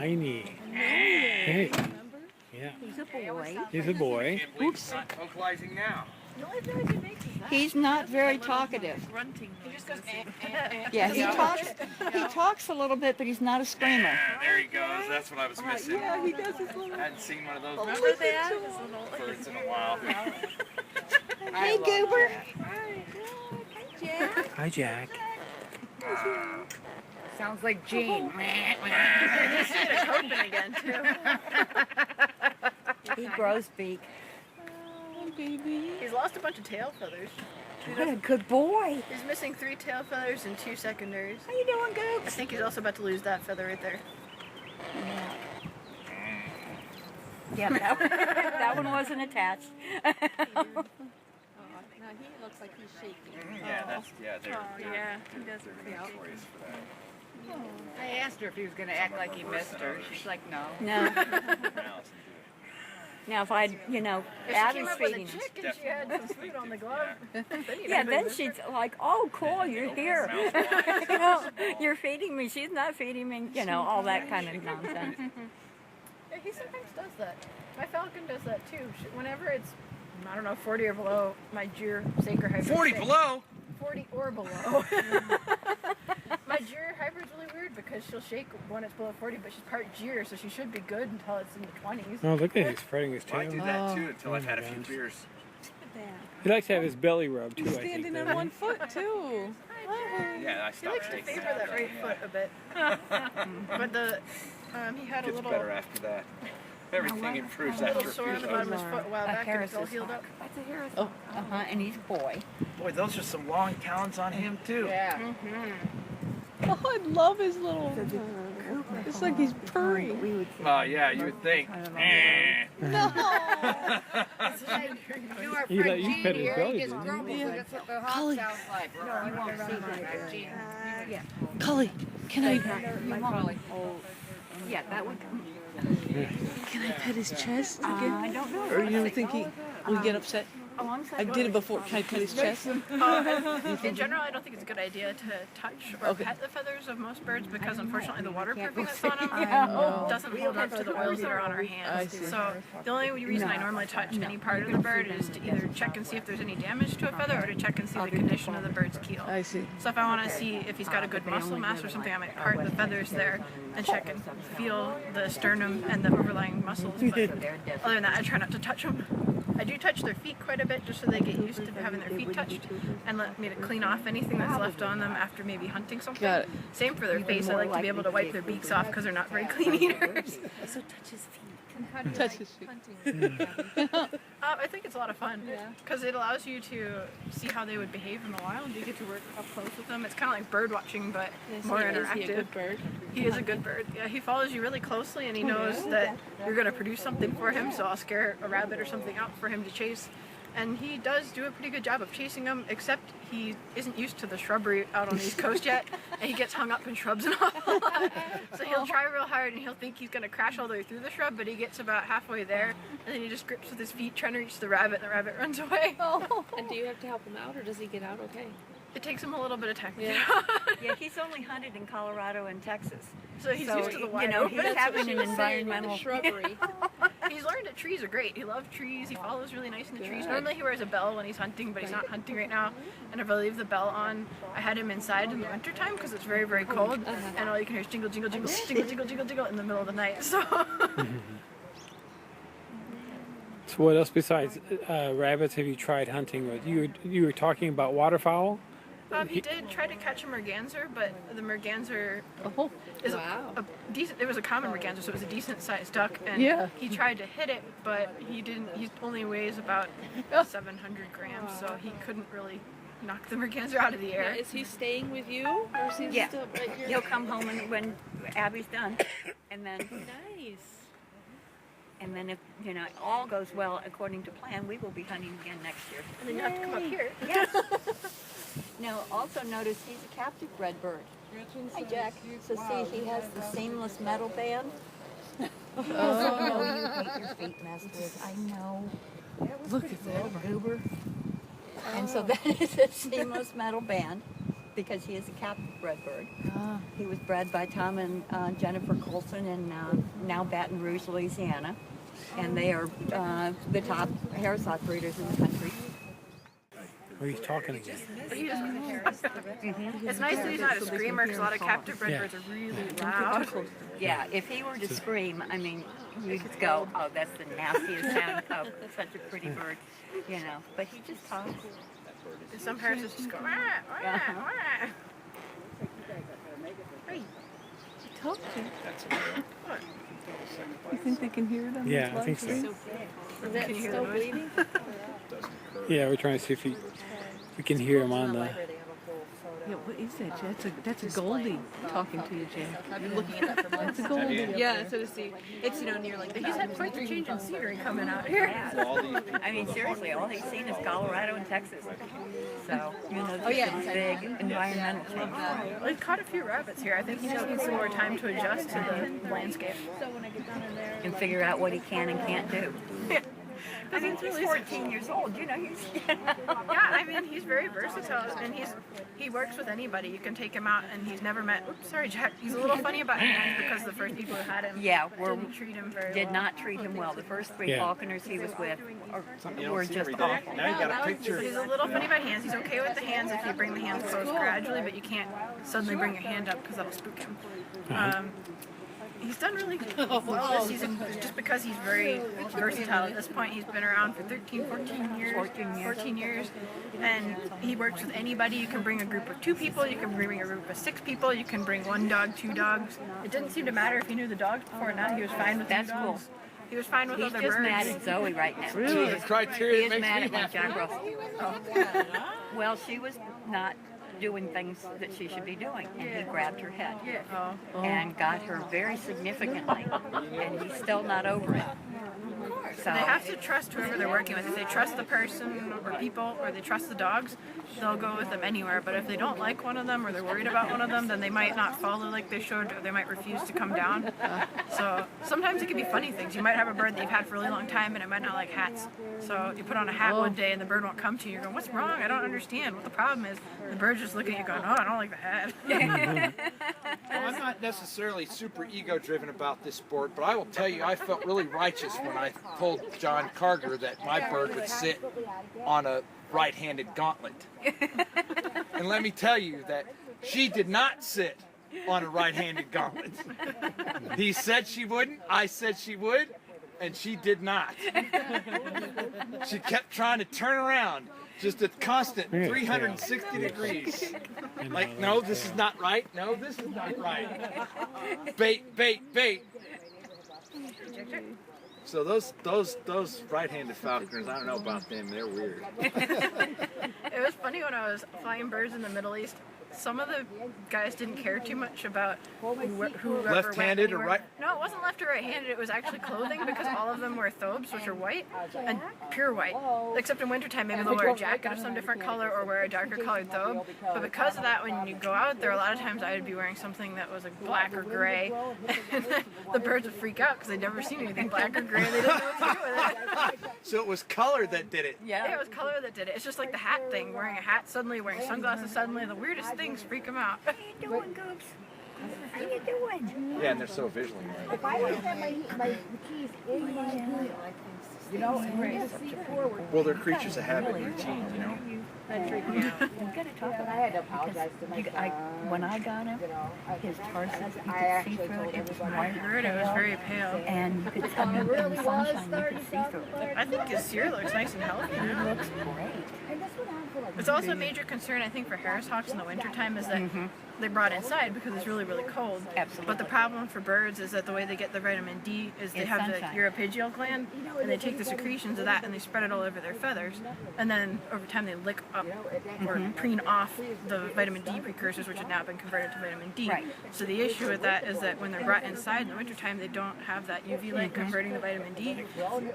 tiny. Hey. Yeah. He's a boy. He's a boy. Oops. Not vocalizing now. He's not very talkative. Grunting. He just goes, Yeah, he talks a little bit, but he's not a screamer. Yeah, there he goes. That's what I was missing. Yeah, he does his little. I hadn't seen one of those Remember that? His little. birds in a while. Hey, Goober. Hi, Jack. Sounds like Gene. Open again too. He grows beak. Oh, baby. He's lost a bunch of tail feathers. What a good boy. He's missing 3 tail feathers and 2 secondaries. How you doing, I Goops? think he's also about to lose that feather right there. Yeah, that one wasn't attached. Now he looks like he's shaking. Yeah, they're Yeah, he does it really notorious for that. I asked her if he was going to act like he missed her. She's like, no. No. Allison, Now, if I'd, If she came Abby's up with a feeding him. chick and she had some food on the glove, Yeah, then she's like, oh, cool, you're here. You're feeding me. She's not feeding me, all that kind of nonsense. Yeah, he sometimes does that. My falcon does that too. Whenever it's, 40 or below, my Gyr Saker hybrid. 40 below? 40 or below. My Gyr hybrid's really weird because she'll shake when it's below 40, but she's part Gyr, so she should be good until it's in the 20s. Oh, look at him spreading his Well, I do tail. that too until I've had a few beers. He likes to have his belly rubbed too, He's I think. standing on doesn't one he? foot too. Yeah, I He stopped likes to shaking. favor that right foot a bit. But he had a Gets little better after that. Everything improves little after a sore few on the of bottom those. of his foot a while back, and it's all healed up. That's a Harris. Oh, and he's a boy. Boy, those are some long talons on him too. Yeah. Oh, I love his little. It's like he's purring. Oh, yeah, you would think. You know our You let friend you Gene pet his here, belly, he gets didn't you? grumpy. That's what the hawk sounds like. No, you won't see that. Gene. Cully, can I Yeah, that would. can I pet his chest again? I don't know. Or you think he will get upset? I did it before. Can I pet his chest? In general, I don't think it's a good idea to touch or pet the feathers of most birds because unfortunately the waterproofing that's on them doesn't hold up to the oils that are on our hands. So the only reason I normally touch any part of the bird is to either check and see if there's any damage to a feather or to check and see the condition of the bird's keel. I see. So if I want to see if he's got a good muscle mass or something, I might part the feathers there and check and feel the sternum and the overlying muscles. But other than that, I try not to touch them. I do touch their feet quite a bit just so they get used to having their feet touched and let me to clean off anything that's left on them after maybe hunting something. Got it. Same for their face. I like to be able to wipe their beaks off because they're not very clean eaters. So touch his feet. Touch his feet. I think it's a lot of fun because it allows you to see how they would behave in the wild. You get to work up close with them. It's kind of like bird watching, but more interactive. Is he a good bird? He is a good bird. Yeah, he follows you really closely and he knows that you're going to produce something for him, so I'll scare a rabbit or something out for him to chase. And he does do a pretty good job of chasing them, except he isn't used to the shrubbery out on the East Coast yet, and he gets hung up in shrubs an awful lot. So he'll try real hard and he'll think he's going to crash all the way through the shrub, but he gets about halfway there, and then he just grips with his feet trying to reach the rabbit, and the rabbit runs away. And do you have to help him out, or does he get out okay? It takes him a little bit of time. Yeah, he's only hunted in Colorado and Texas. So he's used to the wild. He's having an environmental shrubbery. He's learned that trees are great. He loves trees. He follows really nice in the trees. Normally he wears a bell when he's hunting, but he's not hunting right now. And if I leave the bell on, I had him inside in the wintertime because it's very, very cold. And all you can hear is jingle, jingle, jingle, jingle, jingle, jingle, jingle in the middle of the night. So So what else besides rabbits have you tried hunting with? You were talking about waterfowl? he did try to catch a merganser, but the merganser is a decent. It was a common merganser, so it was a decent sized duck. And he tried to hit it, but he didn't. He only weighs about 700 grams, so he couldn't really knock the merganser out of the air. Now, is he staying with you, or is he still right here? He'll come home when Abby's done, and then Nice. and then if all goes well according to plan, we will be hunting again next year. And then you have to come up here. Yes. Now, also notice he's a captive bred bird. Hi, Jack. So see, he has the seamless metal band. Oh, you hate your feet messed with. I know. Look at that. Goober. And so that is a seamless metal band. because he is a captive bred bird. He was bred by Tom and Jennifer Colson in now Baton Rouge, Louisiana. And they are the top Harris hawk breeders in the country. Oh, he's talking again. It's nice that he's not a screamer because a lot of captive bred Yeah. birds are really loud. Yeah, if he were to scream, I mean, you'd go, oh, that's the nastiest sound of such a pretty bird, you know. But he just talks. Some parrots just go, wah, wah, wah. Hey, Talk to. You think they can hear them? Yeah, I think so. Is that Can you hear still the noise? bleeding? Yeah, we're trying to see if we can hear him on the. Yeah, what is that, Jack? That's a Goldie talking to you, Jack. I've been looking at that for months. That's a Goldie. Yeah, so to see. It's, near like he's had quite the change in scenery coming out here. I mean, seriously, all he's seen is Colorado and Texas. So, you know, Oh, yeah. it's a big environmental change. Well, he's caught a few rabbits here. I think he just needs some more time to adjust to the landscape. And figure out what he can and can't do. I mean, he's really 14 years old, you know, he's... Yeah, I mean, he's very versatile, and he works with anybody. You can take him out, and he's never met. Oops, sorry, Jack. He's a little funny about hands because the first people who had him didn't treat him very did well. not treat him well. The first 3 Yeah. falconers he was with were just every day. awful. Now you got a picture. He's a little funny about hands. He's okay with the hands if you bring the hands close gradually, but you can't suddenly bring your hand up because that'll spook him. He's done really well this season just because he's very versatile. At this point, he's been around for 13, 14 years. And he works with anybody. You can bring a group of 2 people, you can bring a group of 6 people, you can bring 1 dog, 2 dogs. It didn't seem to matter if he knew the dogs before or not. He was fine with That's the dogs. cool. He was fine with He's other just birds. mad at Zoe right now. Really? The criteria He is makes mad me at my happy. Jack Russell. Well, she was not doing things that she should be doing, and he grabbed her head and got her very significantly, and he's still not over it. So They have to trust whoever they're working with. If they trust the person or people, or they trust the dogs, they'll go with them anywhere. But if they don't like one of them, or they're worried about one of them, then they might not follow like they should, or they might refuse to come down. So sometimes it can be funny things. You might have a bird that you've had for a really long time, and it might not like hats. So you put on a hat one day, and the bird won't come to you. You're going, what's wrong? I don't understand what the problem is. The bird's just looking at you going, oh, I don't like the hat. Well, I'm not necessarily super ego-driven about this sport, but I will tell you I felt really righteous when I told John Carger that my bird would sit on a right-handed gauntlet. And let me tell you that she did not sit on a right-handed gauntlet. He said she wouldn't, I said she would, and she did not. She kept trying to turn around, just a constant 360 degrees. Like, no, this is not right. No, this is not right. Bait, bait, bait. So those right-handed falconers, I don't know about them. They're weird. It was funny when I was flying birds in the Middle East. Some of the guys didn't care too much about whoever Left-handed went or anywhere. right? No, it wasn't left or right-handed. It was actually clothing because all of them wear thobes, which are white and pure white. Except in wintertime, maybe they'll wear a jacket of some different color or wear a darker colored thobe. But because of that, when you go out there, a lot of times I would be wearing something that was like black or gray, and the birds would freak out because they'd never seen anything black or gray. They didn't know what to do with it. So it was color that did it. Yeah, it was color that did it. It's just like the hat thing. Wearing a hat suddenly, wearing sunglasses suddenly. The weirdest things freak them out. How you doing, Goops? How you doing? Yeah, and they're so visually. If I would have had my keys in my hand, you know, and move the seat forward. Well, they're creatures of habit and routine, you know. That freaked me out. We gotta talk And I about had to that apologize to my because son. when I got him, You know, his tarsus, you I could see actually through told it. It was everybody. I white, heard it was very pale. and you could tell him in the sunshine, you could see through it. I think his ear looks nice and healthy. He looks great. And that's what I'm for like. It's also a major concern, I think, for Harris hawks in the wintertime is that they're brought inside because it's really, really cold. Absolutely. But the problem for birds is that the way they get the vitamin D is they It's have sunshine. the uropygial gland, and they take the secretions of that and they spread it all over their feathers. And then over time they lick up or preen off the vitamin D precursors, which have now been converted to vitamin D. Right. So the issue with that is that when they're brought inside in the wintertime, they don't have that UV light converting the vitamin D.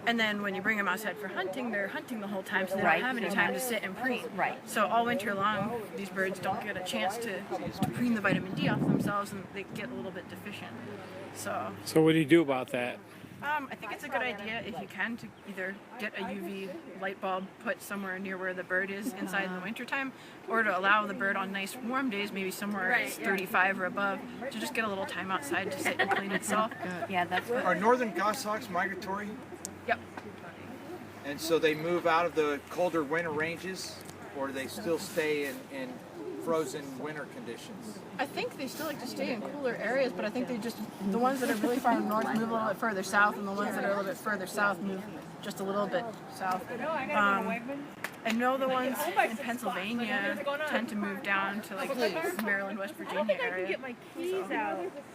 And then when you bring them outside for hunting, they're hunting the whole time, so they Right. don't have any time to sit and preen. Right. So all winter long, these birds don't get a chance to preen the vitamin D off themselves, and they get a little bit deficient. So So what do you do about that? I think it's a good idea if you can to either get a UV light bulb put somewhere near where the bird is inside in the wintertime, or to allow the bird on nice warm days, maybe somewhere it's 35 or above, to just get a little time outside to sit and clean itself. Yeah, that's what. Are northern goshawks migratory? Yep. And so they move out of the colder winter ranges, or do they still stay in frozen winter conditions? I think they still like to stay in cooler areas, but I think they just, the ones that are really far north move a little bit further south, and the ones that are a little bit further south move just a little bit south. I know the ones in Pennsylvania tend to move down to like Maryland, West Virginia area.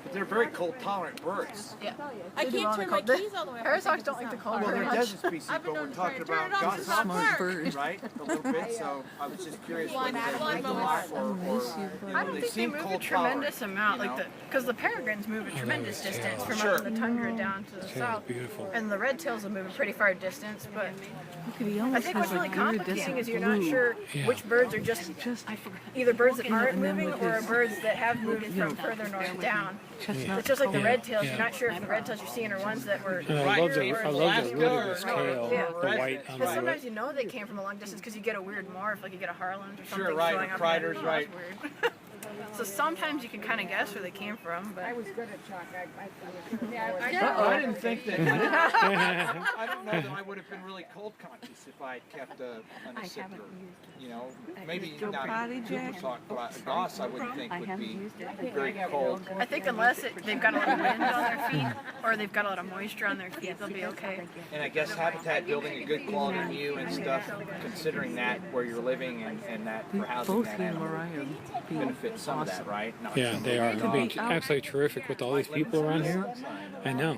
But they're very cold tolerant birds. Yeah. I can't turn my keys all the way up. Parasocks don't like the cold Well, very they're much. desert species, but we're talking about goshawks, right? A little bit. So I was just curious whether they like them or I don't think they seem move a cold tremendous tolerant, amount, you like know? because the peregrines move a tremendous distance from Sure. up in the tundra down to the south, beautiful. and the red tails will move a pretty far distance. But He I almost think has what's really like complicating is you're not blue. sure which birds are just either birds that aren't and then moving with or his- birds that have moved from further north down. Chestnut It's just like the color. red tails. You're not sure if the red tails you're seeing are ones that were. And I love the wood of his tail, Yeah. the white on But the sometimes wood. you know they came from a long distance because you get a weird morph, like you get a Harland or something Sure, right, showing or up. Kreider's, and right. That's weird. So sometimes you can kind of guess where they came from, but was good at chalk. I didn't think that. I don't know that I would have been really cold conscious if I had kept an Acitor. You know, maybe not potty, a Jack? Cooper but a Goss I would think would be very cold. I think unless they've got a lot of wind on their feet or they've got a lot of moisture on their feet, they'll be okay. And I guess habitat building a good quality view and stuff, considering that where you're living and that for housing Both that he and animal Mariah benefits some of that, right? Not Yeah, they are. They're being absolutely terrific with all these people around here. I know.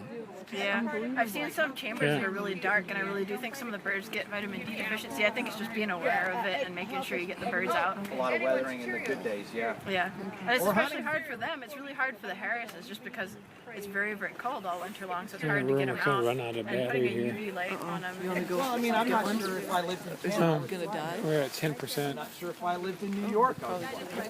Yeah, I've seen some chambers that are really dark, and I really do think some of the birds get vitamin D deficiency. I think it's just being aware of it and making sure you get the birds out. a lot of weathering in the good days, yeah. Yeah, and it's especially hard for them. It's really hard for the Harrises just because it's very, very cold all winter long, so it's hard to get them We're gonna out. run out of And putting battery a here. UV light on them. Well, I mean, I'm not sure if I lived in Canada. Gonna die. We're at 10%. I'm not sure if I lived in New York. I would.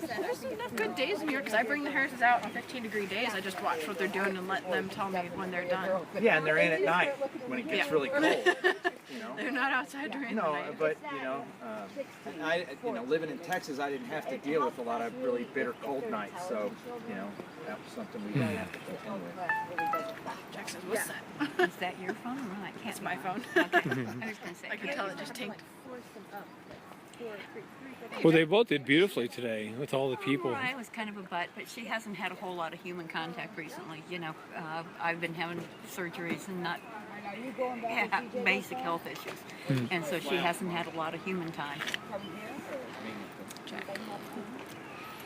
There's enough good days in here because I bring the Harrises out on 15-degree days. I just watch what they're doing and let them tell me when they're done. Yeah, and they're in at night when it gets really cold. You know. They're not outside during the No, night. but living in Texas, I didn't have to deal with a lot of really bitter cold nights. So, that was something we didn't have to contend with. Jack says, "What's that?" Is that your phone? I can't. It's my phone. Okay. I was gonna say. I could tell it just tanked. Well, they both did beautifully today with all the people. Mariah was kind of a butt, but she hasn't had a whole lot of human contact recently. I've been having surgeries and not basic health issues, and so she hasn't had a lot of human time.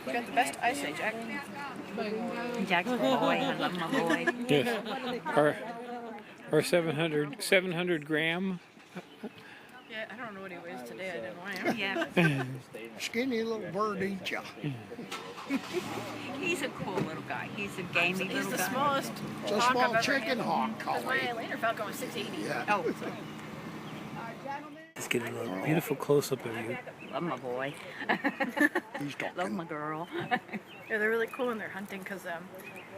You got the best eyesight, Jack. Jack's a boy. I love my boy. Yes. Our 700 gram. Yeah, I don't know what he weighs today. I didn't weigh him. Yeah, Skinny little bird, ain't ya? he's a cool little guy. He's a gamey He's little the guy. smallest It's a hawk small I've ever chicken handled. hawk, Because Collie. my later falcon was 680. Yeah. Oh, Let's get a beautiful close-up of you. love my boy. He's Love talking. my girl. Yeah, they're really cool when they're hunting because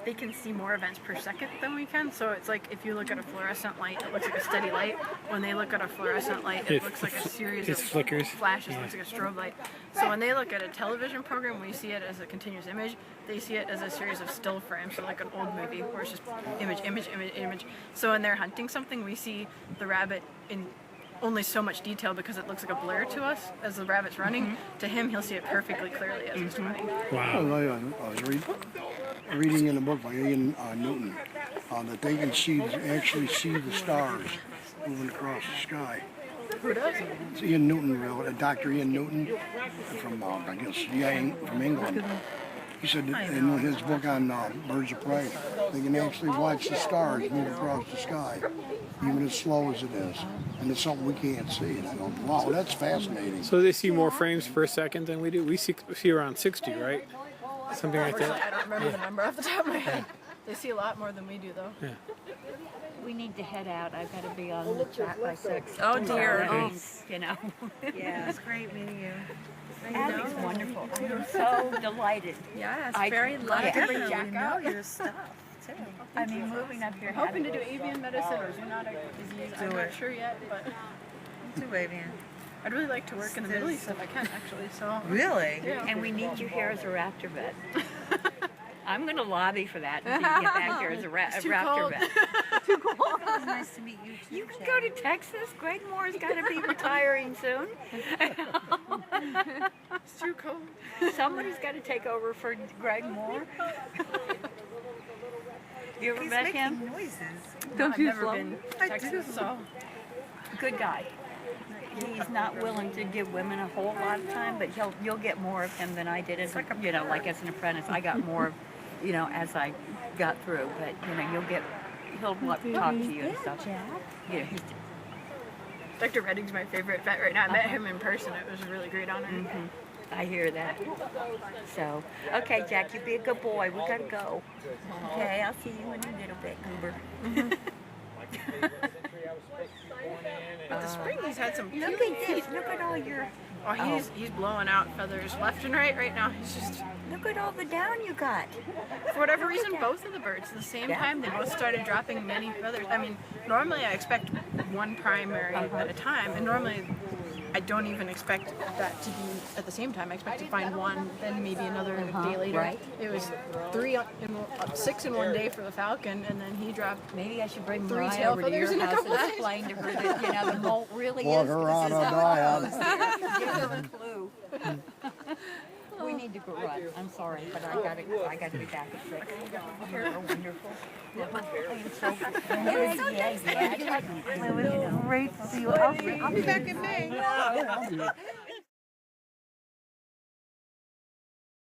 they can see more events per second than we can. So it's like if you look at a fluorescent light, it looks like a steady light. When they look at a fluorescent light, it looks like a series it of flickers. flashes. It looks like a strobe light. So when they look at a television program, we see it as a continuous image. They see it as a series of still frames, so like an old movie where it's just image, image, image, image. So when they're hunting something, we see the rabbit in only so much detail because it looks like a blur to us as the rabbit's running. To him, he'll see it perfectly clearly as it's running. Wow. I was reading in a book by Ian Newton that they can actually see the stars moving across the sky. Who does? It's Ian Newton wrote, Dr. Ian Newton from, I guess, from England. He said in his book on birds of prey, they can actually watch the stars move across the sky, even as slow as it is. And it's something we can't see. And I go, wow, that's fascinating. So they see more frames per second than we do? We see around 60, right? Something like Unfortunately, that. I don't remember the number off the top of my head. They see a lot more than we do, though. Yeah. We need to head out. I've got to be on the track by 6. Oh, dear. That Oh. means, Yeah, it's great meeting you. Abby's wonderful. I'm so delighted. Yes, I- very lucky yeah. to bring Jack out your stuff. too. I mean, moving up here. I'm hoping to do avian medicine or zoonotic disease. I'm not sure yet, but Do avian. I'd really like to work in the Middle East if I can, actually. So Really? yeah. And we need you here as a raptor vet. I'm going to lobby for that and get back here as a too raptor cold. vet. It's nice to meet you too. You can go to Texas. Greg Moore's got to be retiring soon. It's too cold. Somebody's got to take over for Greg Moore. You ever He's met making him? noises. Don't I've you never love been him? to Texas, so Good guy. He's not willing to give women a whole lot of time, but you'll get more of him than I did as like as an apprentice. I got more of, as I got through. But he'll talk to you and stuff. Yeah, he's Dr. Redding's my favorite vet right now. I met him in person. It was a really great honor. I hear that. So, okay, Jack, you be a good boy. We gotta go. Okay, I'll see you in a little bit, Goober. But the spring, he's had some Look cute at this. Look at all your. Oh, he's blowing out feathers left and right now. He's just, Look at all the down you got. for whatever reason, both of the birds at the same time, they both started dropping many feathers. I mean, normally I expect one primary at a time, and normally I don't even expect that to be at the same time. I expect to find one, then maybe another day later. right. It was 6 in one day for the falcon, and then he dropped. Maybe I should bring Three Mariah tail over to feathers your in a house couple and days. explain to her that, the molt really Walk is. around This is on how dry it goes. Give her a clue. We need to go run. I'm sorry, but I gotta be back at 6. You're wonderful. Yeah. Great to see you. I'll be back in May.